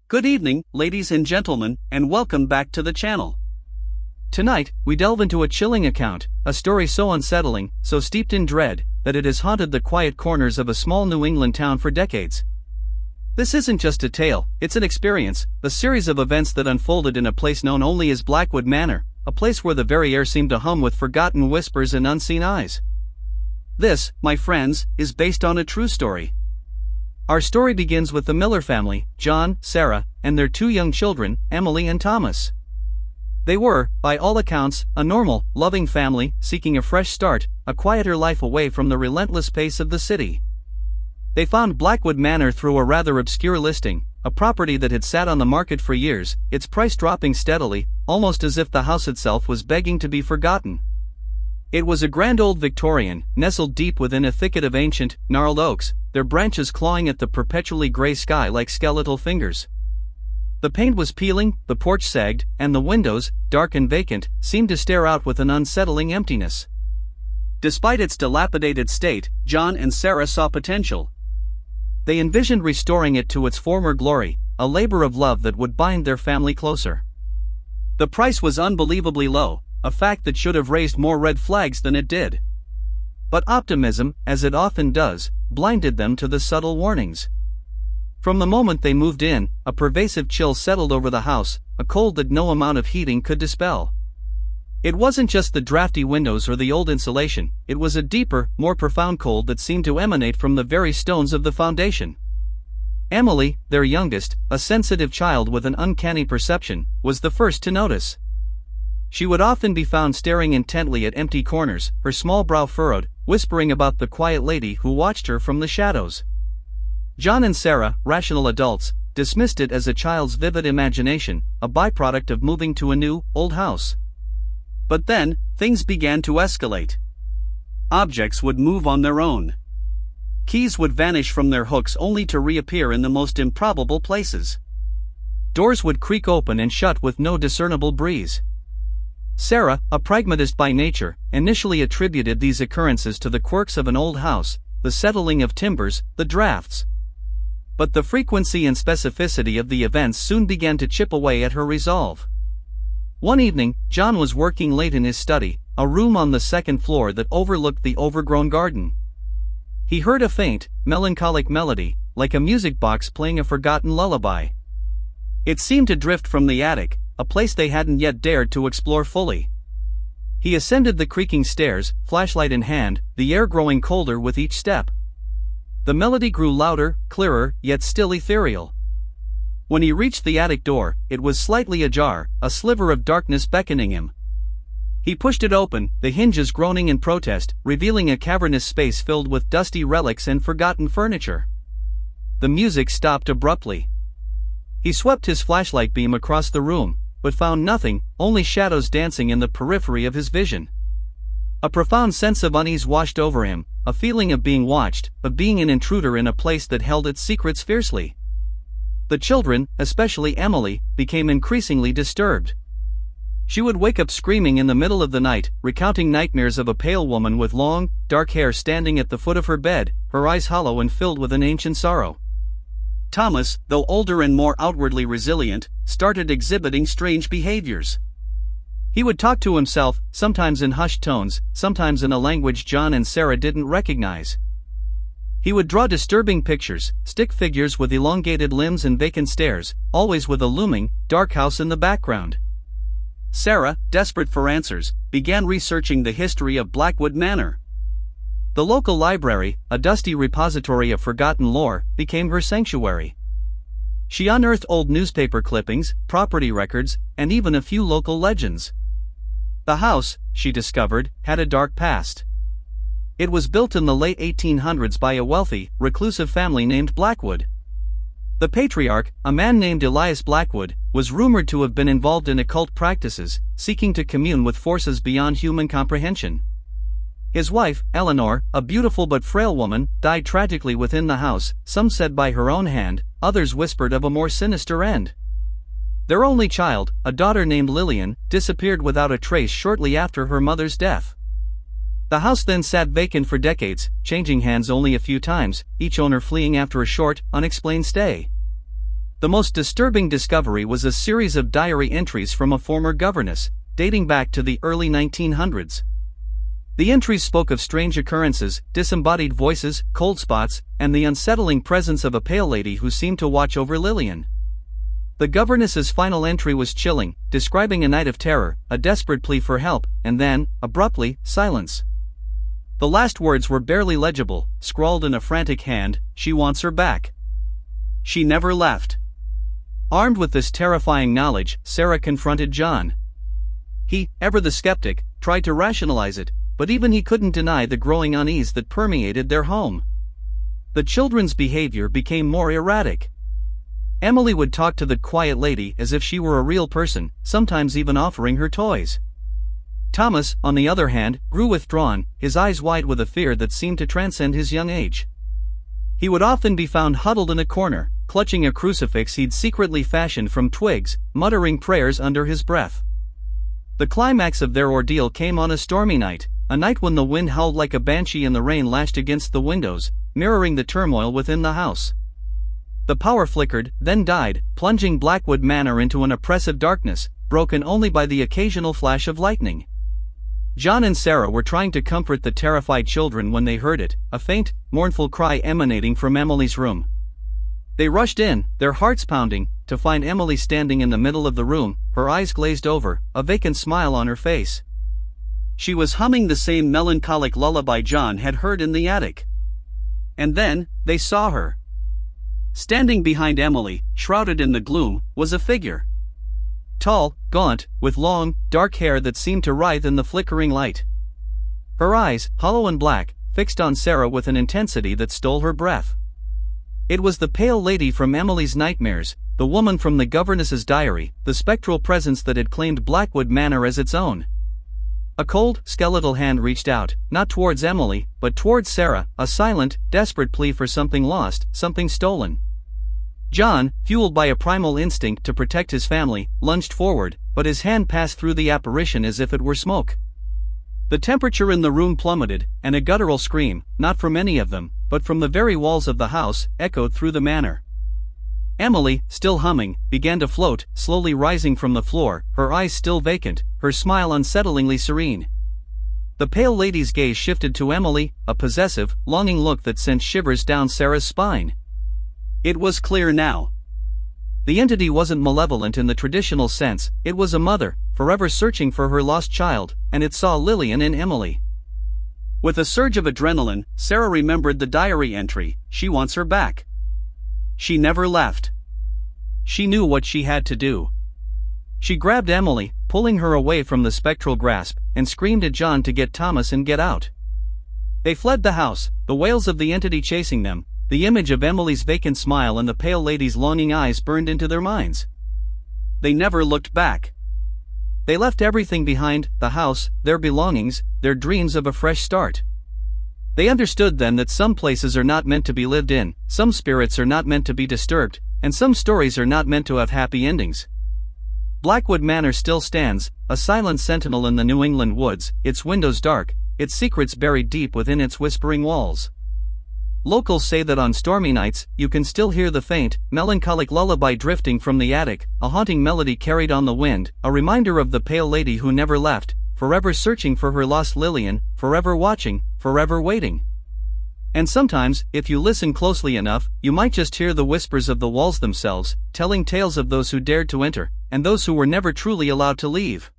Good evening, ladies and gentlemen, and welcome back to the channel. Tonight, we delve into a chilling account, a story so unsettling, so steeped in dread, that it has haunted the quiet corners of a small New England town for decades. This isn't just a tale, it's an experience, a series of events that unfolded in a place known only as Blackwood Manor, a place where the very air seemed to hum with forgotten whispers and unseen eyes. This, my friends, is based on a true story. Our story begins with the Miller family, John, Sarah, and their two young children, Emily and Thomas. They were, by all accounts, a normal, loving family, seeking a fresh start, a quieter life away from the relentless pace of the city. They found Blackwood Manor through a rather obscure listing, a property that had sat on the market for years, its price dropping steadily, almost as if the house itself was begging to be forgotten. It was a grand old Victorian, nestled deep within a thicket of ancient, gnarled oaks, their branches clawing at the perpetually gray sky like skeletal fingers. The paint was peeling, the porch sagged, and the windows, dark and vacant, seemed to stare out with an unsettling emptiness. Despite its dilapidated state, John and Sarah saw potential. They envisioned restoring it to its former glory, a labor of love that would bind their family closer. The price was unbelievably low, a fact that should have raised more red flags than it did. But optimism, as it often does, blinded them to the subtle warnings. From the moment they moved in, a pervasive chill settled over the house, a cold that no amount of heating could dispel. It wasn't just the drafty windows or the old insulation, it was a deeper, more profound cold that seemed to emanate from the very stones of the foundation. Emily, their youngest, a sensitive child with an uncanny perception, was the first to notice. She would often be found staring intently at empty corners, her small brow furrowed, whispering about the quiet lady who watched her from the shadows. John and Sarah, rational adults, dismissed it as a child's vivid imagination, a byproduct of moving to a new, old house. But then, things began to escalate. Objects would move on their own. Keys would vanish from their hooks only to reappear in the most improbable places. Doors would creak open and shut with no discernible breeze. Sarah, a pragmatist by nature, initially attributed these occurrences to the quirks of an old house, the settling of timbers, the drafts. But the frequency and specificity of the events soon began to chip away at her resolve. One evening, John was working late in his study, a room on the second floor that overlooked the overgrown garden. He heard a faint, melancholic melody, like a music box playing a forgotten lullaby. It seemed to drift from the attic, a place they hadn't yet dared to explore fully. He ascended the creaking stairs, flashlight in hand, the air growing colder with each step. The melody grew louder, clearer, yet still ethereal. When he reached the attic door, it was slightly ajar, a sliver of darkness beckoning him. He pushed it open, the hinges groaning in protest, revealing a cavernous space filled with dusty relics and forgotten furniture. The music stopped abruptly. He swept his flashlight beam across the room, but found nothing, only shadows dancing in the periphery of his vision. A profound sense of unease washed over him, a feeling of being watched, of being an intruder in a place that held its secrets fiercely. The children, especially Emily, became increasingly disturbed. She would wake up screaming in the middle of the night, recounting nightmares of a pale woman with long, dark hair standing at the foot of her bed, her eyes hollow and filled with an ancient sorrow. Thomas, though older and more outwardly resilient, started exhibiting strange behaviors. He would talk to himself, sometimes in hushed tones, sometimes in a language John and Sarah didn't recognize. He would draw disturbing pictures, stick figures with elongated limbs and vacant stares, always with a looming, dark house in the background. Sarah, desperate for answers, began researching the history of Blackwood Manor. The local library, a dusty repository of forgotten lore, became her sanctuary. She unearthed old newspaper clippings, property records, and even a few local legends. The house, she discovered, had a dark past. It was built in the late 1800s by a wealthy, reclusive family named Blackwood. The patriarch, a man named Elias Blackwood, was rumored to have been involved in occult practices, seeking to commune with forces beyond human comprehension. His wife, Eleanor, a beautiful but frail woman, died tragically within the house, some said by her own hand, others whispered of a more sinister end. Their only child, a daughter named Lillian, disappeared without a trace shortly after her mother's death. The house then sat vacant for decades, changing hands only a few times, each owner fleeing after a short, unexplained stay. The most disturbing discovery was a series of diary entries from a former governess, dating back to the early 1900s. The entries spoke of strange occurrences, disembodied voices, cold spots, and the unsettling presence of a pale lady who seemed to watch over Lillian. The governess's final entry was chilling, describing a night of terror, a desperate plea for help, and then, abruptly, silence. The last words were barely legible, scrawled in a frantic hand: "She wants her back. She never left." Armed with this terrifying knowledge, Sarah confronted John. He, ever the skeptic, tried to rationalize it, but even he couldn't deny the growing unease that permeated their home. The children's behavior became more erratic. Emily would talk to the quiet lady as if she were a real person, sometimes even offering her toys. Thomas, on the other hand, grew withdrawn, his eyes wide with a fear that seemed to transcend his young age. He would often be found huddled in a corner, clutching a crucifix he'd secretly fashioned from twigs, muttering prayers under his breath. The climax of their ordeal came on a stormy night, a night when the wind howled like a banshee and the rain lashed against the windows, mirroring the turmoil within the house. The power flickered, then died, plunging Blackwood Manor into an oppressive darkness, broken only by the occasional flash of lightning. John and Sarah were trying to comfort the terrified children when they heard it, a faint, mournful cry emanating from Emily's room. They rushed in, their hearts pounding, to find Emily standing in the middle of the room, her eyes glazed over, a vacant smile on her face. She was humming the same melancholic lullaby John had heard in the attic. And then, they saw her. Standing behind Emily, shrouded in the gloom, was a figure. Tall, gaunt, with long, dark hair that seemed to writhe in the flickering light. Her eyes, hollow and black, fixed on Sarah with an intensity that stole her breath. It was the pale lady from Emily's nightmares, the woman from the governess's diary, the spectral presence that had claimed Blackwood Manor as its own. A cold, skeletal hand reached out, not towards Emily, but towards Sarah, a silent, desperate plea for something lost, something stolen. John, fueled by a primal instinct to protect his family, lunged forward, but his hand passed through the apparition as if it were smoke. The temperature in the room plummeted, and a guttural scream, not from any of them, but from the very walls of the house, echoed through the manor. Emily, still humming, began to float, slowly rising from the floor, her eyes still vacant, her smile unsettlingly serene. The pale lady's gaze shifted to Emily, a possessive, longing look that sent shivers down Sarah's spine. It was clear now. The entity wasn't malevolent in the traditional sense, it was a mother, forever searching for her lost child, and it saw Lillian in Emily. With a surge of adrenaline, Sarah remembered the diary entry: "She wants her back. She never left." She knew what she had to do. She grabbed Emily, pulling her away from the spectral grasp, and screamed at John to get Thomas and get out. They fled the house, the wails of the entity chasing them. The image of Emily's vacant smile and the pale lady's longing eyes burned into their minds. They never looked back. They left everything behind: the house, their belongings, their dreams of a fresh start. They understood then that some places are not meant to be lived in, some spirits are not meant to be disturbed, and some stories are not meant to have happy endings. Blackwood Manor still stands, a silent sentinel in the New England woods, its windows dark, its secrets buried deep within its whispering walls. Locals say that on stormy nights, you can still hear the faint, melancholic lullaby drifting from the attic, a haunting melody carried on the wind, a reminder of the pale lady who never left, forever searching for her lost Lillian, forever watching, forever waiting. And sometimes, if you listen closely enough, you might just hear the whispers of the walls themselves, telling tales of those who dared to enter, and those who were never truly allowed to leave.